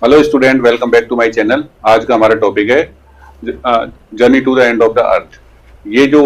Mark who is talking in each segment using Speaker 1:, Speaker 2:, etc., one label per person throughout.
Speaker 1: Hello student, welcome back to my channel. आज का हमारा टॉपिक है journey to the end of the earth. ये जो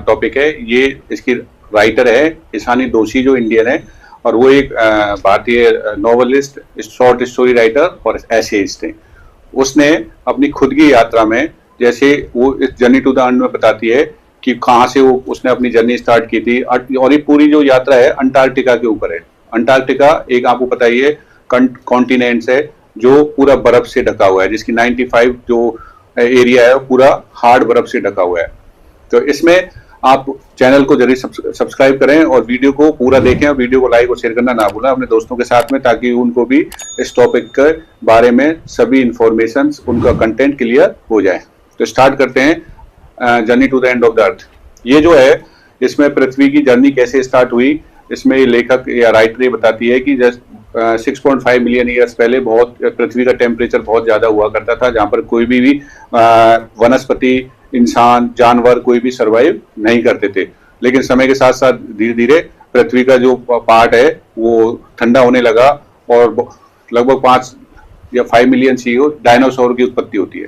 Speaker 1: टॉपिक है, ये इसकी राइटर है ईशानी दोषी, जो इंडियन है, और वो एक भारतीय नॉवलिस्ट, शॉर्ट स्टोरी राइटर और एसेइस्ट है। उसने अपनी खुद की यात्रा में, जैसे वो इस जर्नी टू द अर्थ में बताती है कि कहाँ से वो उसने अपनी जर्नी स्टार्ट की थी, और ये पूरी जो यात्रा है अंटार्कटिका के ऊपर है। अंटार्कटिका एक, आपको पता ही है, कॉन्टिनेंट्स है जो पूरा बर्फ से ढका हुआ है, जिसकी 95 जो एरिया है वो पूरा हार्ड बर्फ से ढका हुआ है। तो इसमें आप चैनल को जरूर सब्सक्राइब करें और वीडियो को पूरा देखें, और वीडियो को लाइक और शेयर करना ना भूलें अपने दोस्तों के साथ में, ताकि उनको भी इस टॉपिक के बारे में सभी इंफॉर्मेशन, उनका कंटेंट क्लियर हो जाए। तो स्टार्ट करते हैं journey to the end of the earth. ये जो है, इसमें पृथ्वी की जर्नी कैसे स्टार्ट हुई, इसमें लेखक या राइटर ये बताती है कि 6.5 मिलियन ईयर्स पहले बहुत पृथ्वी का टेम्परेचर बहुत ज्यादा हुआ करता था, जहां पर कोई भी वनस्पति, इंसान, जानवर कोई भी सरवाइव नहीं करते थे। लेकिन समय के साथ साथ धीरे धीरे पृथ्वी का जो पार्ट है वो ठंडा होने लगा, और लगभग 5 या 5 मिलियन ईयर डायनासोर की उत्पत्ति होती है।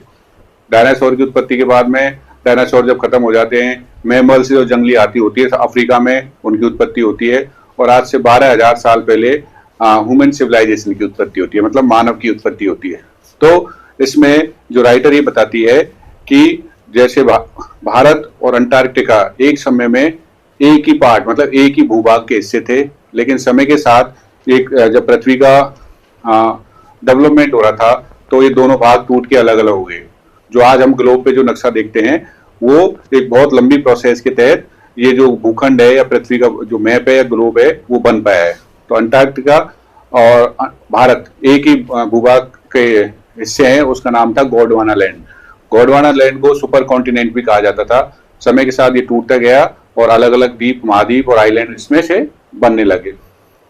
Speaker 1: डायनासोर की उत्पत्ति के बाद में डायनासोर जब खत्म हो जाते हैं, मैमल्स जो जंगली हाथी होती है अफ्रीका में, उनकी उत्पत्ति होती है। और आज से 12,000 साल पहले ह्यूमन सिविलाइजेशन की उत्पत्ति होती है, मतलब मानव की उत्पत्ति होती है। तो इसमें जो राइटर ये बताती है कि जैसे भारत और अंटार्कटिका एक समय में एक ही पार्ट, मतलब एक ही भूभाग के हिस्से थे, लेकिन समय के साथ एक जब पृथ्वी का डेवलपमेंट हो रहा था तो ये दोनों भाग टूट के अलग अलग हो गए। जो आज हम ग्लोब पे जो नक्शा देखते हैं वो एक बहुत लंबी प्रोसेस के तहत ये जो भूखंड है या पृथ्वी का जो मैप है या ग्लोब है वो बन पाया है। तो अंटार्कटिका और भारत एक ही भूभाग के हिस्से हैं। उसका नाम था गोंडवाना लैंड। गोंडवाना लैंड को सुपर कॉन्टिनेंट भी कहा जाता था। समय के साथ ये टूटता गया और अलग अलग द्वीप, महाद्वीप और आइलैंड इसमें से बनने लगे।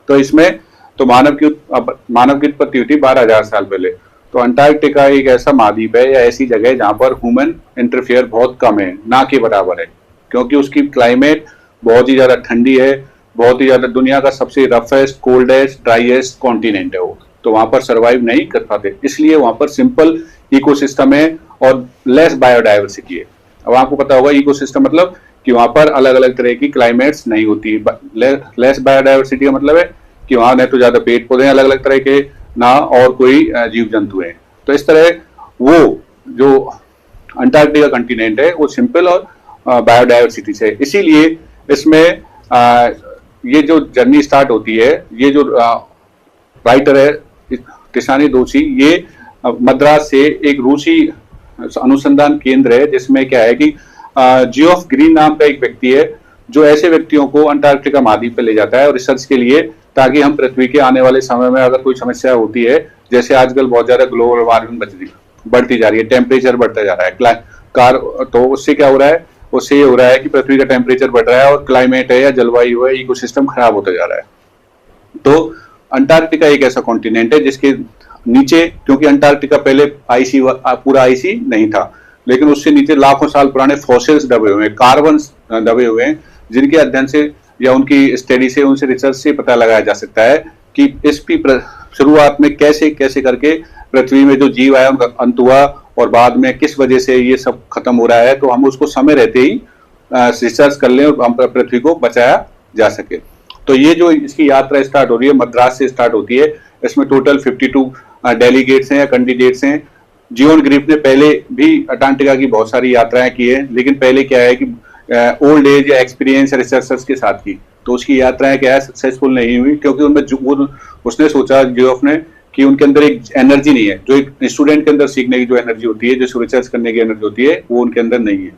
Speaker 1: तो इसमें तो मानव की उत्पत्ति हुई थी 12,000 साल पहले। तो अंटार्कटिका एक ऐसा महाद्वीप है या ऐसी जगह है जहां पर ह्यूमन इंटरफेयर बहुत कम है, ना के बराबर है, क्योंकि उसकी क्लाइमेट बहुत ही ज्यादा ठंडी है, बहुत ही ज्यादा, दुनिया का सबसे रफेस्ट, कोल्डेस्ट, ड्राईएस्ट कॉन्टिनेंट है वो। तो वहां पर सरवाइव नहीं कर पाते, इसलिए वहां पर सिंपल इकोसिस्टम है और लेस बायोडाइवर्सिटी है। अब आपको पता होगा इकोसिस्टम मतलब कि वहां पर अलग अलग तरह की क्लाइमेट्स नहीं होती। लेस बायोडाइवर्सिटी का मतलब है कि वहां न तो ज्यादा पेड़ पौधे अलग अलग तरह के, ना और कोई जीव जंतु है। तो इस तरह वो जो अंटार्कटिका कॉन्टिनेंट है वो सिंपल और बायोडाइवर्सिटी से, इसीलिए इसमें ये जो जर्नी स्टार्ट होती है, ये जो राइटर है ईशानी दोषी, ये मद्रास से एक रूसी अनुसंधान केंद्र है, जिसमें क्या है कि जियोफ ग्रीन नाम का एक व्यक्ति है जो ऐसे व्यक्तियों को अंटार्कटिका महाद्वीप पे ले जाता है और रिसर्च के लिए, ताकि हम पृथ्वी के आने वाले समय में अगर कोई समस्या होती है, जैसे आजकल बहुत ज्यादा ग्लोबल वार्मिंग बढ़ती जा रही है, टेम्परेचर बढ़ता जा रहा है, तो उससे क्या हो रहा है, उससे ये हो रहा है कि पृथ्वी का टेम्परेचर बढ़ रहा है और क्लाइमेट है या जलवायु है, इकोसिस्टम खराब होता जा रहा है। तो अंटार्कटिका एक ऐसा कॉन्टिनेंट है जिसके नीचे, क्योंकि अंटार्कटिका पहले आईसी, पूरा आईसी नहीं था, लेकिन उससे नीचे लाखों साल पुराने फॉसिल्स दबे हुए हैं, कार्बन दबे हुए हैं, जिनके अध्ययन से या उनकी स्टडी से, उनसे रिसर्च से पता लगाया जा सकता है कि इसकी शुरुआत में कैसे कैसे करके पृथ्वी में जो जीव आया उनका अंत हुआ, और बाद में किस वजह से ये सब खत्म हो रहा है। तो हम उसको समय रहते ही रिसर्च कर लें और हम पृथ्वी को बचाया जा सके। तो ये जो इसकी यात्रा स्टार्ट हो रही है, मद्रास से स्टार्ट होती है। इसमें टोटल 52 डेलीगेट्स हैं या कैंडिडेट्स हैं। जियोन ग्रिफ ने पहले भी अंटार्कटिका की बहुत सारी यात्राएं की है, लेकिन पहले क्या है कि ओल्ड एज या एक्सपीरियंस रिसर्चर्स के साथ की, तो उसकी यात्राएं क्या है सक्सेसफुल नहीं हुई, क्योंकि उनमें उसने सोचा, जियोफ ने, कि उनके अंदर एक एनर्जी नहीं है, जो एक स्टूडेंट के अंदर सीखने की जो एनर्जी होती है, जो रिसर्च करने की एनर्जी होती है, वो उनके अंदर नहीं है।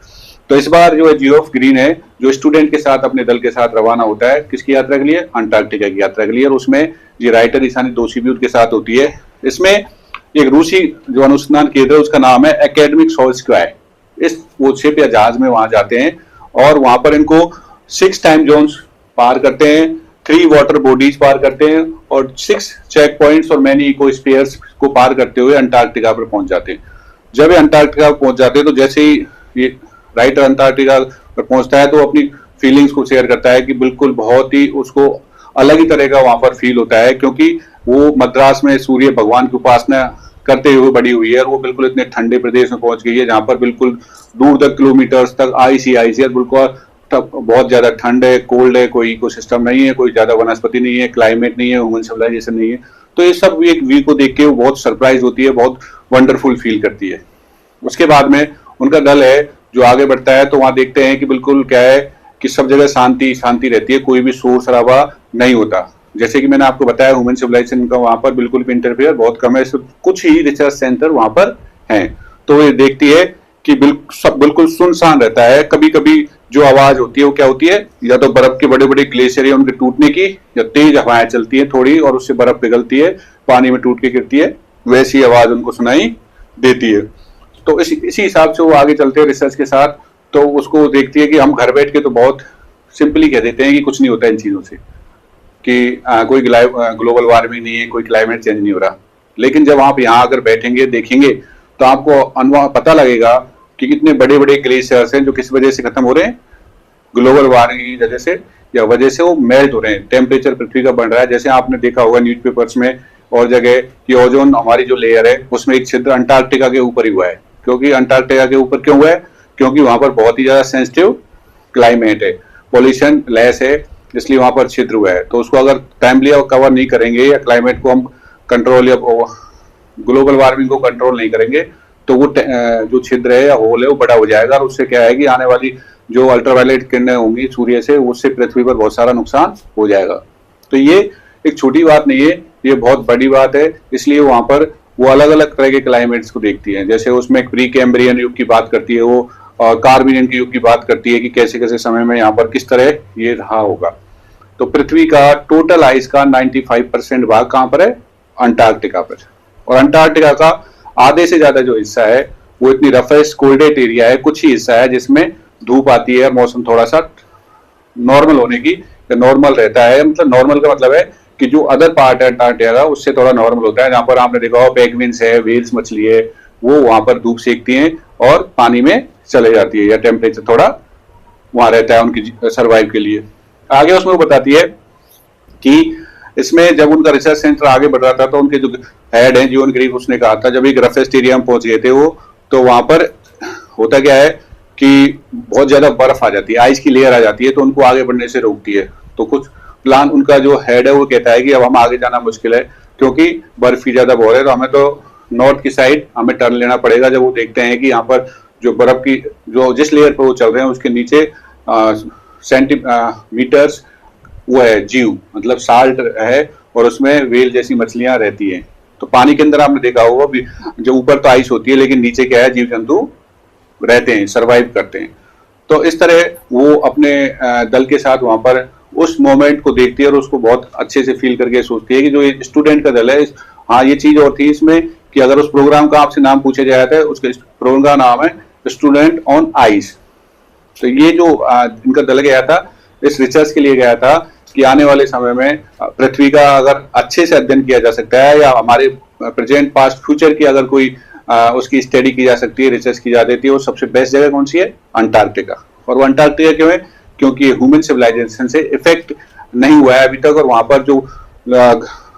Speaker 1: तो इस बार जो है जियोफ ग्रीन है, जो स्टूडेंट के साथ अपने दल के साथ रवाना होता है, किसकी यात्रा के लिए, अंटार्कटिका की यात्रा के लिए। और उसमें ये राइटर ईशानी दोषी भी उनके साथ होती है। इसमें एक रूसी जो अनुसंधान केंद्र है, उसका नाम है एकेडमिक सोल्स्क्वाय। इस वो शिप या जहाज में वहां जाते हैं और वहां पर इनको 6 टाइम जोन्स पार करते हैं, 3 वाटर बॉडीज पार करते हैं और 6 चेक पॉइंट्स और मैनी इकोस्फीयर्स को पार करते हुए अंटार्कटिका पर पहुंच जाते हैं। जब ये अंटार्कटिका पर पहुंच जाते हैं, तो जैसे ही ये राइटर अंटार्कटिका पर पहुंचता है तो अपनी फीलिंग्स को शेयर करता है कि बिल्कुल बहुत ही उसको अलग ही तरह का वहां पर फील होता है, क्योंकि वो मद्रास में सूर्य भगवान की उपासना करते हुए बड़ी हुई है, और वो बिल्कुल इतने ठंडे प्रदेश में पहुंच गई है जहां पर बिल्कुल दूर तक किलोमीटर्स तक आइस ही आइस है, बिल्कुल बहुत ज्यादा ठंड है, कोल्ड है, कोई इकोसिस्टम नहीं है, कोई ज्यादा वनस्पति नहीं है, क्लाइमेट नहीं है, ह्यूमन सिविलाइजेशन नहीं है। तो ये सब एक व्यू को देख के वो बहुत सरप्राइज होती है, बहुत वंडरफुल फील करती है। उसके बाद में उनका दल है जो आगे बढ़ता है, तो वहां देखते हैं कि बिल्कुल क्या है कि सब जगह शांति शांति रहती है, कोई भी शोर शराबा नहीं होता। जैसे कि मैंने आपको बताया ह्यूमन सिविलाइजेशन का वहां पर बिल्कुल भी इंटरफेयर बहुत कम है, सिर्फ कुछ ही रिसर्च सेंटर वहां पर हैं। तो ये देखती है कि सब बिल्कुल सुनसान रहता है। कभी कभी जो आवाज होती है वो क्या होती है, या तो बर्फ के बड़े बड़े ग्लेशियर उनके टूटने की, या तेज हवाएं चलती है थोड़ी और उससे बर्फ पिघलती है, पानी में टूट के गिरती है, वैसी आवाज उनको सुनाई देती है। तो इसी हिसाब से वो आगे चलते हैं रिसर्च के साथ। तो उसको देखती है कि हम घर बैठ के तो बहुत सिंपली कह देते हैं कि कुछ नहीं होता इन चीजों से, कि कोई ग्लोबल वार्मिंग नहीं है, कोई क्लाइमेट चेंज नहीं हो रहा। लेकिन जब आप यहाँ अगर बैठेंगे देखेंगे तो आपको अनुभव पता लगेगा कि कितने बड़े बड़े ग्लेशियर्स हैं जो किस वजह से खत्म हो रहे हैं, ग्लोबल वार्मिंग की वजह से, या वजह से वो मेल्ट हो रहे हैं, टेम्परेचर पृथ्वी का बढ़ रहा है। जैसे आपने देखा होगा न्यूज़पेपर्स में और जगह कि ओजोन हमारी जो लेयर है उसमें एक छिद्र अंटार्कटिका के ऊपर ही हुआ है। क्योंकि अंटार्कटिका के ऊपर क्यों हुआ है, क्योंकि वहां पर बहुत ही ज्यादा सेंसिटिव क्लाइमेट है, पॉल्यूशन लेस है, इसलिए वहां पर छिद्र हुआ है। तो उसको अगर टाइमली कवर नहीं करेंगे या क्लाइमेट को हम कंट्रोल या ग्लोबल वार्मिंग को कंट्रोल नहीं करेंगे तो वो जो छिद्र है या होल है वो बड़ा हो जाएगा, और उससे क्या है कि आने वाली जो अल्ट्रावायलेट किरणें होंगी सूर्य से, उससे पृथ्वी पर बहुत सारा नुकसान हो जाएगा। तो ये एक छोटी बात नहीं है, ये बहुत बड़ी बात है। इसलिए वहां पर वो अलग अलग तरह के क्लाइमेट्स को देखती है। जैसे उसमें प्री कैम्ब्रियन युग की बात करती है वो, और कार्बनियन के युग की बात करती है कि कैसे कैसे समय में यहाँ पर किस तरह ये रहा होगा। तो पृथ्वी का टोटल आइस का 95% भाग कहाँ पर है, अंटार्कटिका पर। और अंटार्कटिका का आधे से ज्यादा जो हिस्सा है वो इतनी रफेस्ट कोल्डेट एरिया है, कुछ ही हिस्सा है जिसमें धूप आती है, मौसम थोड़ा सा नॉर्मल होने की, नॉर्मल रहता है। मतलब नॉर्मल का मतलब है कि जो अदर पार्ट है अंटार्कटिका का उससे थोड़ा नॉर्मल होता है। जहां पर आपने देखा हो पेंगुइन्स है, व्हेल्स मछली है, वो वहां पर धूप सेकती हैं और पानी में चले जाती है, या टेम्परेचर थोड़ा वहां रहता है उनकी सर्वाइव के लिए। आगे उसमें वो बताती है कि इसमें जब उनका रिसर्च सेंटर आगे बढ़ रहा था तो उनके जो हेड हैं जीवन ग्रीफ, उसने कहा था जब एक रफेस्ट एरिया में पहुंच गए थे वो, तो वहां पर होता क्या है कि बहुत ज्यादा बर्फ आ जाती है, आइस की लेयर आ जाती है, तो उनको आगे बढ़ने से रोकती है। तो कुछ प्लान उनका जो हेड है वो कहता है कि अब हम आगे जाना मुश्किल है क्योंकि बर्फ की ज्यादा बोर है, तो हमें तो नॉर्थ की साइड हमें टर्न लेना पड़ेगा। जब वो देखते हैं कि यहाँ पर जो बर्फ की जो जिस लेयर पर वो चल रहे हैं उसके नीचे सेंटीमीटर्स वो है जीव, मतलब साल्ट है, और उसमें वेल जैसी मछलियां रहती हैं। तो पानी के अंदर आपने देखा होगा जो ऊपर तो आइस होती है लेकिन नीचे क्या है, जीव जंतु रहते हैं, सरवाइव करते हैं। तो इस तरह वो अपने दल के साथ वहां पर उस मोमेंट को देखती है और उसको बहुत अच्छे से फील करके सोचती है कि जो ये स्टूडेंट का दल है। हाँ, ये चीज और थी इसमें कि अगर उस प्रोग्राम का आपसे नाम पूछा जाया था, उसके प्रोग्राम का नाम है स्टूडेंट ऑन आइस। तो ये जो इनका दल गया था इस रिसर्च के लिए गया था कि आने वाले समय में पृथ्वी का अगर अच्छे से अध्ययन किया जा सकता है या हमारे प्रेजेंट पास्ट फ्यूचर की अगर कोई उसकी स्टडी की जा सकती है, रिसर्च की जा देती है, वो सबसे बेस्ट जगह कौन सी है, अंटार्कटिका। और वो अंटार्कटिका क्यों है, क्योंकि ह्यूमन सिविलाइजेशन से इफेक्ट नहीं हुआ है अभी तक, और वहां पर जो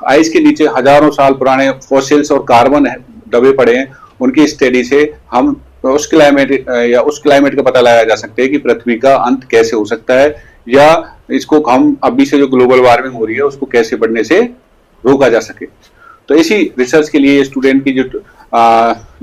Speaker 1: आइस के नीचे हजारों साल पुराने फॉसिल्स और कार्बन दबे पड़े हैं, उनकी स्टडी से हम उस क्लाइमेट का पता लगाया जा सकता है कि पृथ्वी का अंत कैसे हो सकता है, या इसको हम अभी से जो ग्लोबल वार्मिंग हो रही है उसको कैसे बढ़ने से रोका जा सके। तो इसी रिसर्च के लिए स्टूडेंट की जो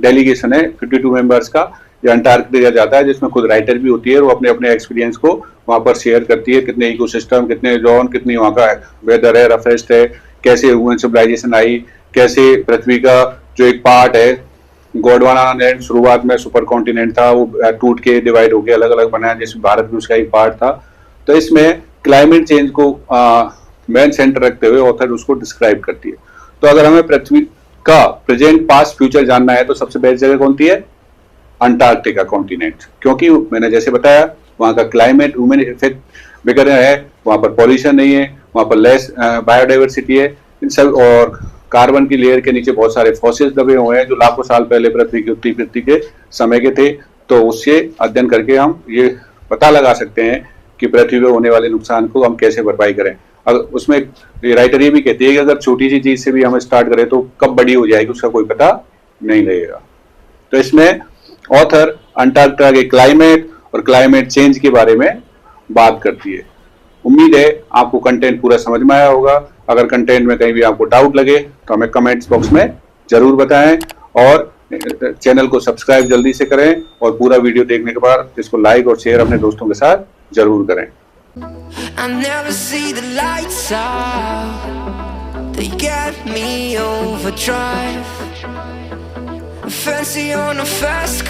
Speaker 1: डेलीगेशन है 52 मेंबर्स का, ये अंटार्कटिका जाता है, जिसमें खुद राइटर भी होती है, वो अपने अपने एक्सपीरियंस को वहां पर शेयर करती है, कितने इकोसिस्टम, कितने जोन, कितनी वहाँ का वेदर है, रफेस्ट है, कैसे ह्यूमन सिविलाइजेशन आई, कैसे पृथ्वी का जो एक पार्ट है गोंडवाना लैंड शुरुआत में सुपर कॉन्टिनेंट था, वो टूट के डिवाइड होके अलग अलग बनाया, जैसे भारत भी उसका एक पार्ट था। तो इसमें क्लाइमेट चेंज को मेन सेंटर रखते हुए ऑथर उसको डिस्क्राइब करती है। तो अगर हमें पृथ्वी का प्रेजेंट पास्ट फ्यूचर जानना है तो सबसे बेस्ट जगह कौन सी है, अंटार्कटिका कॉन्टिनेंट, क्योंकि मैंने जैसे बताया वहां का क्लाइमेट ह्यूमन इफेक्ट वगैरह है, वहां पर पॉल्यूशन नहीं है, वहां पर लेस बायोडाइवर्सिटी है, इन सब, और कार्बन की लेयर के नीचे बहुत सारे फॉसिल्स दबे हुए हैं जो लाखों साल पहले पृथ्वी की उत्पत्ति के समय के थे। तो उससे अध्ययन करके हम ये पता लगा सकते हैं कि पृथ्वी पर होने वाले नुकसान को हम कैसे भरपाई करें। अगर उसमें राइटर ये भी कहती है कि अगर छोटी सी चीज से भी हम स्टार्ट करें तो कब बड़ी हो जाएगी उसका कोई पता नहीं रहेगा। तो इसमें ऑथर अंटार्कटिका के क्लाइमेट और क्लाइमेट चेंज के बारे में बात करती है। उम्मीद है आपको कंटेंट पूरा समझ में आया होगा। अगर कंटेंट में कहीं भी आपको डाउट लगे तो हमें कमेंट्स बॉक्स में जरूर बताएं और चैनल को सब्सक्राइब जल्दी से करें और पूरा वीडियो देखने के बाद इसको लाइक और शेयर अपने दोस्तों के साथ जरूर करें।
Speaker 2: I never see the lights out. They get me overdrive. Fancy on a fast car.